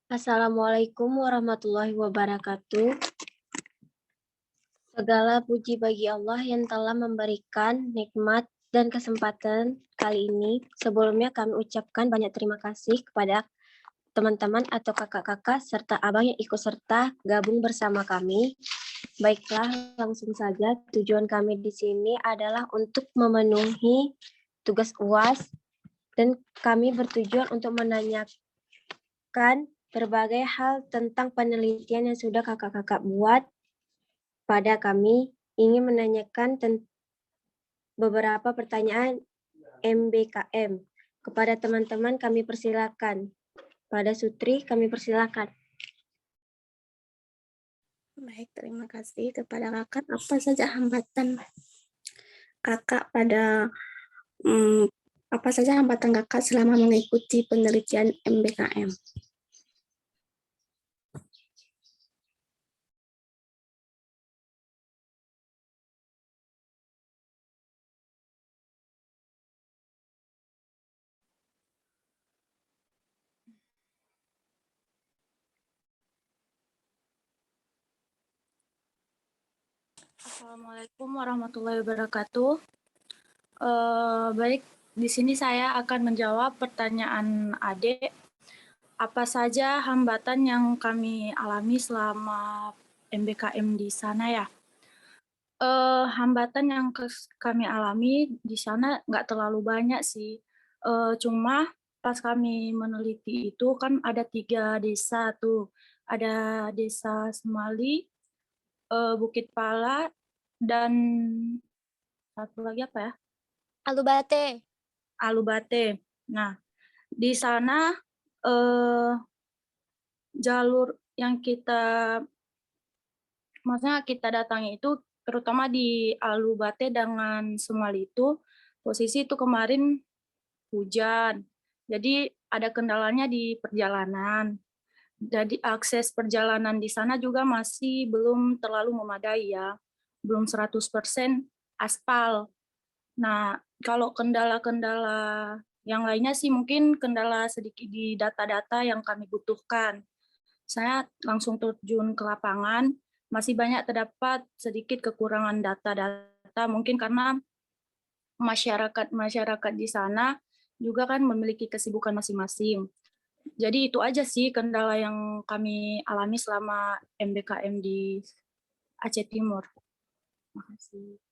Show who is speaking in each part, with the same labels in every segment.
Speaker 1: Assalamualaikum warahmatullahi wabarakatuh. Segala puji bagi Allah yang telah memberikan nikmat dan kesempatan kali ini. Sebelumnya kami ucapkan banyak terima kasih kepada teman-teman atau kakak-kakak serta abang yang ikut serta gabung bersama kami. Baiklah, langsung saja. Tujuan kami di sini adalah untuk memenuhi tugas UAS dan kami bertujuan untuk menanyakan berbagai hal tentang penelitian yang sudah kakak-kakak buat pada kami. Ingin menanyakan beberapa pertanyaan MBKM. Kepada teman-teman kami persilakan. Pada Sutri kami persilakan.
Speaker 2: Baik, terima kasih kepada kakak. Apa saja hambatan kakak pada apa saja hambatan kakak selama mengikuti penelitian MBKM?
Speaker 3: Assalamualaikum warahmatullahi wabarakatuh. Baik, di sini saya akan menjawab pertanyaan adik. Apa saja hambatan yang kami alami selama MBKM di sana ya? Hambatan yang kami alami di sana nggak terlalu banyak sih. Cuma pas kami meneliti itu kan ada 3 desa tuh. Ada desa Semali, Bukit Pala, dan satu lagi apa ya?
Speaker 4: Alubate.
Speaker 3: Alubate. Nah, di sana jalur yang maksudnya kita datangi itu terutama di Alubate dengan Semali itu posisi itu kemarin hujan. Jadi ada kendalanya di perjalanan. Jadi akses perjalanan di sana juga masih belum terlalu memadai ya. Belum 100% aspal. Nah, kalau kendala-kendala yang lainnya sih mungkin kendala sedikit di data-data yang kami butuhkan. Saya langsung terjun ke lapangan, masih banyak terdapat sedikit kekurangan data-data, mungkin karena masyarakat di sana juga kan memiliki kesibukan masing-masing. Jadi itu aja sih kendala yang kami alami selama MBKM di Aceh Timur. Terima kasih.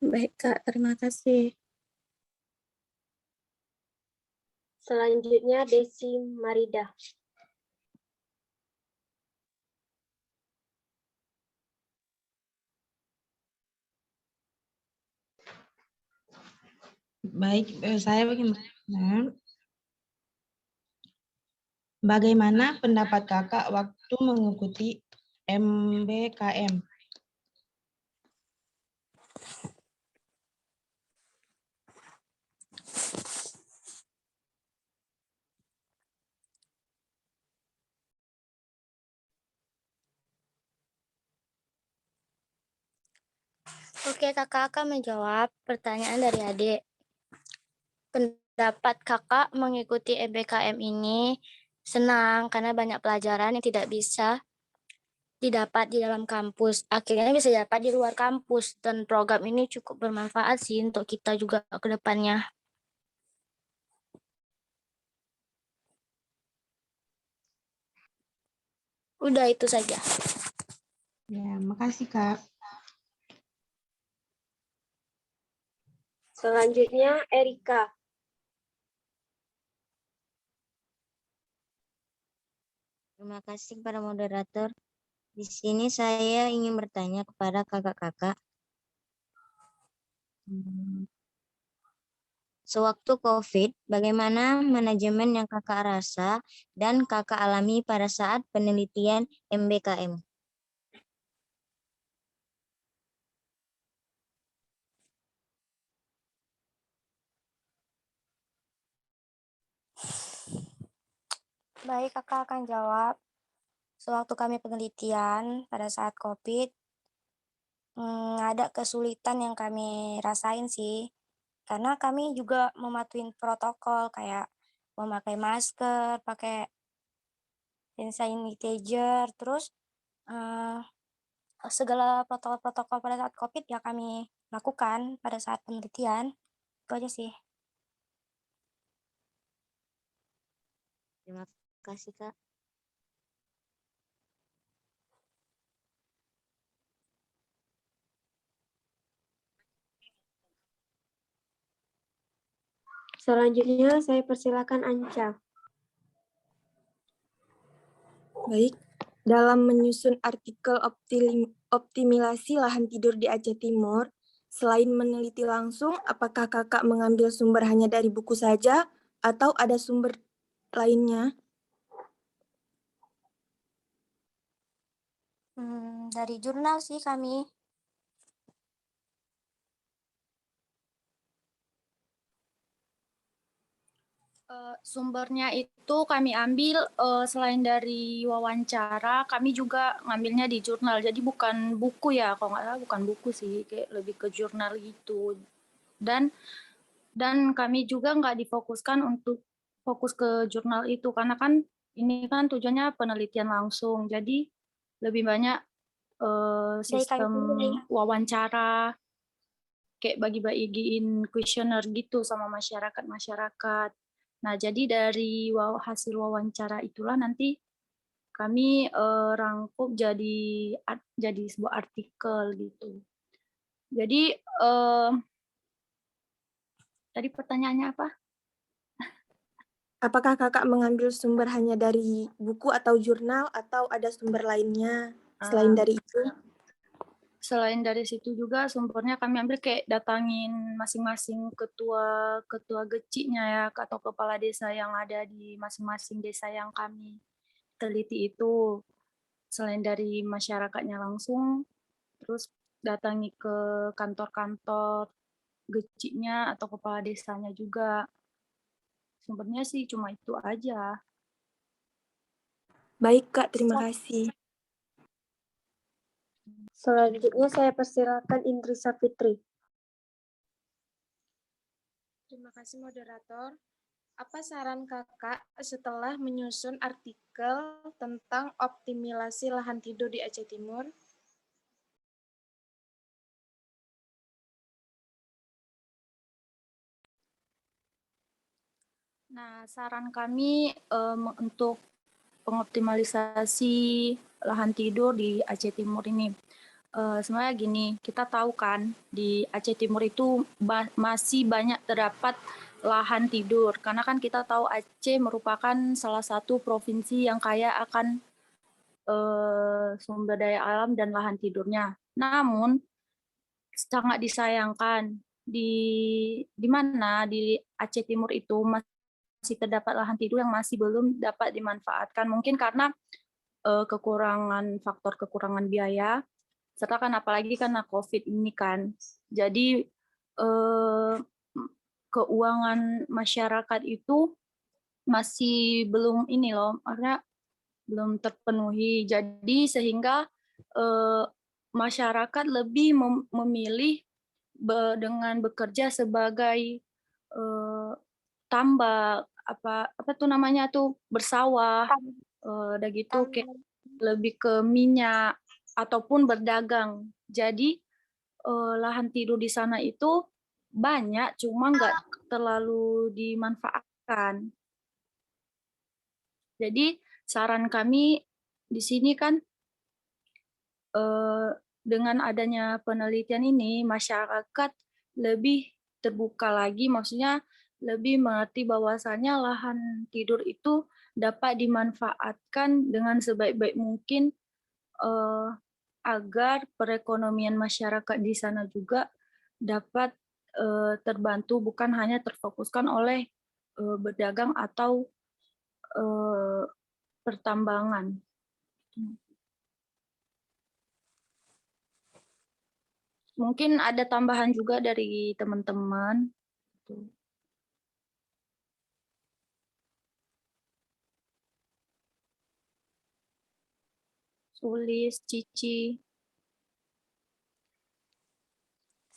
Speaker 2: Baik, Kak. Terima kasih.
Speaker 1: Selanjutnya Desi Marida.
Speaker 5: Baik, saya ingin bertanya, bagaimana pendapat kakak waktu mengikuti MBKM?
Speaker 4: Oke, kakak akan menjawab pertanyaan dari adik. Pendapat kakak mengikuti MBKM ini senang karena banyak pelajaran yang tidak bisa didapat di dalam kampus. Akhirnya bisa dapat di luar kampus dan program ini cukup bermanfaat sih untuk kita juga ke depannya. Udah itu saja.
Speaker 5: Ya, makasih Kak.
Speaker 1: Selanjutnya Erika.
Speaker 6: Terima kasih kepada moderator. Di sini saya ingin bertanya kepada kakak-kakak. Sewaktu COVID, bagaimana manajemen yang kakak rasa dan kakak alami pada saat penelitian MBKM?
Speaker 4: Baik, kakak akan jawab. Sewaktu kami penelitian pada saat COVID, ada kesulitan yang kami rasain sih. Karena kami juga mematuhi protokol kayak memakai masker, pakai hand sanitizer, terus segala protokol-protokol pada saat COVID ya kami lakukan pada saat penelitian. Itu aja sih.
Speaker 6: Terima kasih, Kak.
Speaker 1: Selanjutnya saya persilakan Anca.
Speaker 7: Baik, dalam menyusun artikel optimalisasi lahan tidur di Aceh Timur, selain meneliti langsung, apakah kakak mengambil sumber hanya dari buku saja atau ada sumber lainnya?
Speaker 4: Dari jurnal sih kami.
Speaker 3: Sumbernya itu kami ambil selain dari wawancara, kami juga ngambilnya di jurnal. Jadi bukan buku ya, kalau nggak salah bukan buku sih, kayak lebih ke jurnal gitu. Dan kami juga nggak difokuskan untuk fokus ke jurnal itu, karena kan ini kan tujuannya penelitian langsung. Jadi lebih banyak
Speaker 4: Dari kami
Speaker 3: sistem
Speaker 4: sendiri.
Speaker 3: wawancara, kayak bagi-bagiin kuesioner gitu sama masyarakat. Nah, jadi dari hasil wawancara itulah nanti kami rangkum jadi sebuah artikel gitu. Jadi tadi pertanyaannya apa?
Speaker 7: Apakah kakak mengambil sumber hanya dari buku atau jurnal atau ada sumber lainnya selain dari itu?
Speaker 3: Selain dari situ juga sumbernya kami ambil kayak datangin masing-masing ketua geciknya ya atau kepala desa yang ada di masing-masing desa yang kami teliti itu. Selain dari masyarakatnya langsung, terus datangi ke kantor-kantor geciknya atau kepala desanya juga. Sumbernya sih cuma itu aja.
Speaker 7: Baik Kak, terima kasih.
Speaker 1: Selanjutnya saya persilakan Indrisa Fitri.
Speaker 8: Terima kasih moderator. Apa saran kakak setelah menyusun artikel tentang optimalisasi lahan tidur di Aceh Timur?
Speaker 3: Nah, saran kami untuk pengoptimalisasi lahan tidur di Aceh Timur ini. Sebenarnya gini, kita tahu kan di Aceh Timur itu masih banyak terdapat lahan tidur. Karena kan kita tahu Aceh merupakan salah satu provinsi yang kaya akan sumber daya alam dan lahan tidurnya. Namun, sangat disayangkan di mana di Aceh Timur itu masih terdapat lahan tidur yang masih belum dapat dimanfaatkan. Mungkin karena faktor kekurangan biaya, serta kan apalagi karena COVID ini kan. Jadi keuangan masyarakat itu masih belum ini loh, karena belum terpenuhi. Jadi sehingga masyarakat lebih memilih dengan bekerja sebagai tambak, apa tuh namanya tuh, bersawah, udah gitu kayak lebih ke minyak ataupun berdagang. Jadi lahan tidur di sana itu banyak, cuma nggak terlalu dimanfaatkan. Jadi saran kami di sini kan dengan adanya penelitian ini masyarakat lebih terbuka lagi, maksudnya lebih mengerti bahwasannya lahan tidur itu dapat dimanfaatkan dengan sebaik-baik mungkin agar perekonomian masyarakat di sana juga dapat terbantu, bukan hanya terfokuskan oleh berdagang atau pertambangan. Mungkin ada tambahan juga dari teman-teman. Sulis, Cici.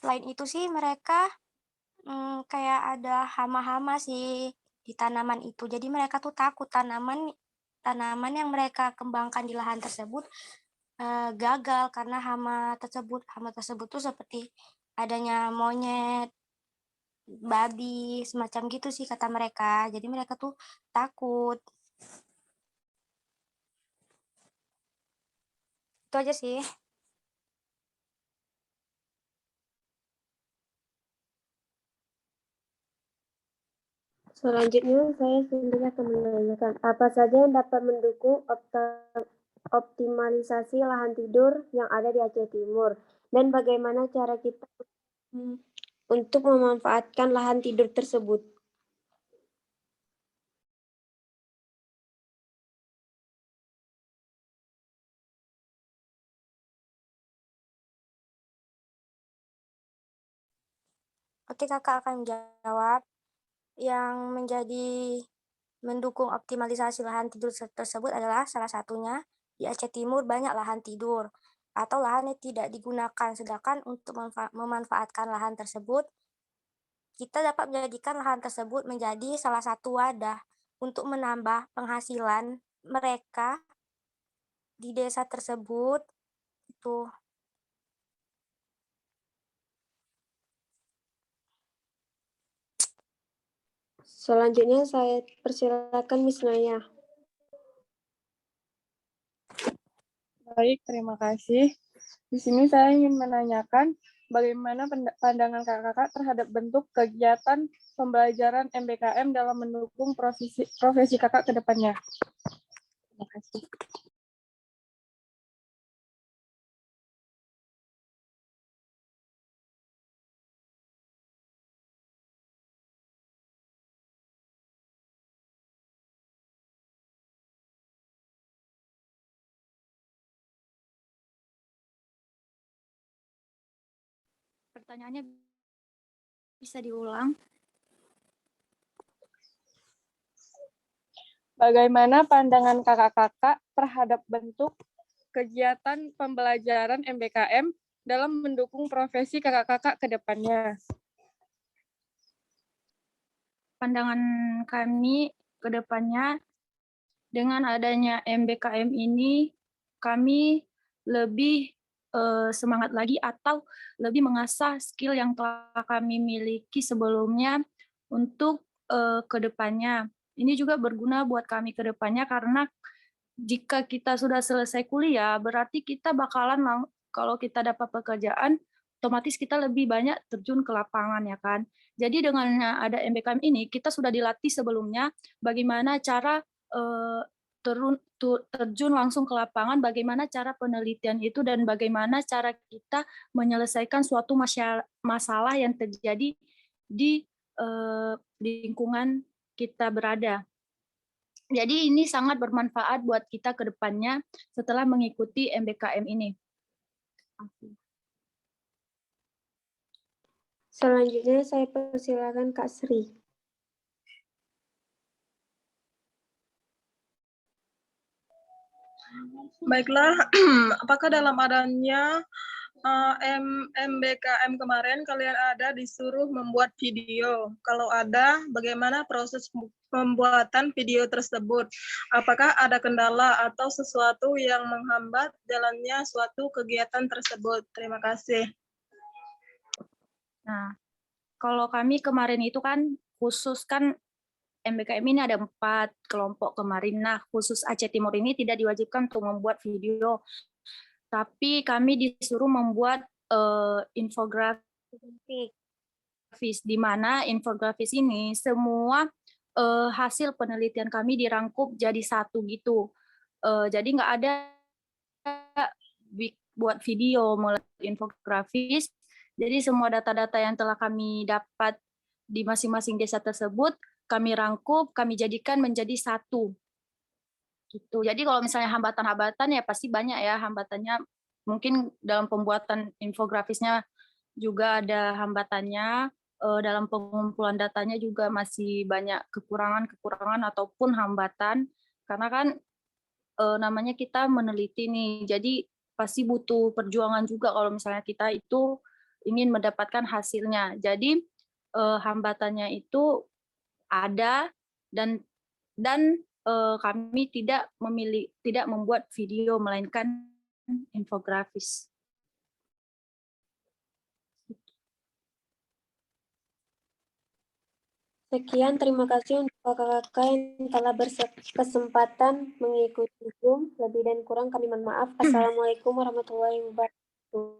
Speaker 4: Selain itu sih mereka kayak ada hama-hama sih di tanaman itu. Jadi mereka tuh takut tanaman yang mereka kembangkan di lahan tersebut gagal karena hama tersebut. Hama tersebut tuh seperti adanya monyet, babi, semacam gitu sih kata mereka. Jadi mereka tuh takut. Itu aja sih.
Speaker 1: Selanjutnya saya sendiri akan menanyakan apa saja yang dapat mendukung optimalisasi lahan tidur yang ada di Aceh Timur dan bagaimana cara kita untuk memanfaatkan lahan tidur tersebut.
Speaker 4: Oke, kakak akan menjawab. Yang menjadi mendukung optimalisasi lahan tidur tersebut adalah salah satunya di Aceh Timur banyak lahan tidur atau lahan yang tidak digunakan. Sedangkan untuk memanfaatkan lahan tersebut, kita dapat menjadikan lahan tersebut menjadi salah satu wadah untuk menambah penghasilan mereka di desa tersebut. Itu.
Speaker 1: Selanjutnya saya persilakan Miss Naya.
Speaker 9: Baik, terima kasih. Di sini saya ingin menanyakan bagaimana pandangan kakak-kakak terhadap bentuk kegiatan pembelajaran MBKM dalam mendukung profesi kakak ke depannya. Terima kasih.
Speaker 3: Pertanyaannya bisa diulang.
Speaker 9: Bagaimana pandangan kakak-kakak terhadap bentuk kegiatan pembelajaran MBKM dalam mendukung profesi kakak-kakak ke depannya?
Speaker 3: Pandangan kami ke depannya, dengan adanya MBKM ini, kami lebih semangat lagi atau lebih mengasah skill yang telah kami miliki sebelumnya untuk ke depannya. Ini juga berguna buat kami ke depannya karena jika kita sudah selesai kuliah, berarti kita bakalan, kalau kita dapat pekerjaan, otomatis kita lebih banyak terjun ke lapangan, ya kan. Jadi dengan ada MBKM ini, kita sudah dilatih sebelumnya bagaimana cara terjun langsung ke lapangan, bagaimana cara penelitian itu, dan bagaimana cara kita menyelesaikan suatu masalah yang terjadi di lingkungan kita berada. Jadi ini sangat bermanfaat buat kita ke depannya setelah mengikuti MBKM ini.
Speaker 1: Selanjutnya saya persilakan Kak Sri.
Speaker 10: Baiklah, apakah dalam adanya MBKM kemarin kalian ada disuruh membuat video? Kalau ada, bagaimana proses pembuatan video tersebut? Apakah ada kendala atau sesuatu yang menghambat jalannya suatu kegiatan tersebut? Terima kasih.
Speaker 3: Nah, kalau kami kemarin itu kan khusus kan MBKM ini ada 4 kelompok kemarin. Nah, khusus Aceh Timur ini tidak diwajibkan untuk membuat video, tapi kami disuruh membuat infografis, di mana infografis ini semua hasil penelitian kami dirangkup jadi satu gitu. Jadi nggak ada buat video mulai infografis. Jadi semua data-data yang telah kami dapat di masing-masing desa tersebut kami rangkup, kami jadikan menjadi satu. Gitu. Jadi kalau misalnya hambatan-hambatan ya pasti banyak ya hambatannya. Mungkin dalam pembuatan infografisnya juga ada hambatannya, dalam pengumpulan datanya juga masih banyak kekurangan-kekurangan ataupun hambatan. Karena kan namanya kita meneliti nih, jadi pasti butuh perjuangan juga kalau misalnya kita itu ingin mendapatkan hasilnya. Jadi hambatannya itu ada dan kami tidak membuat video melainkan infografis.
Speaker 1: Sekian, terima kasih untuk kakak-kakak yang telah berkesempatan mengikuti Zoom. Lebih dan kurang kami mohon maaf. Assalamualaikum warahmatullahi wabarakatuh.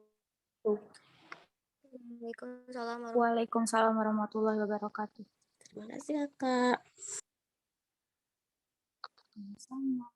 Speaker 3: Waalaikumsalam warahmatullahi wabarakatuh.
Speaker 2: Terima kasih kakak.
Speaker 3: Sama.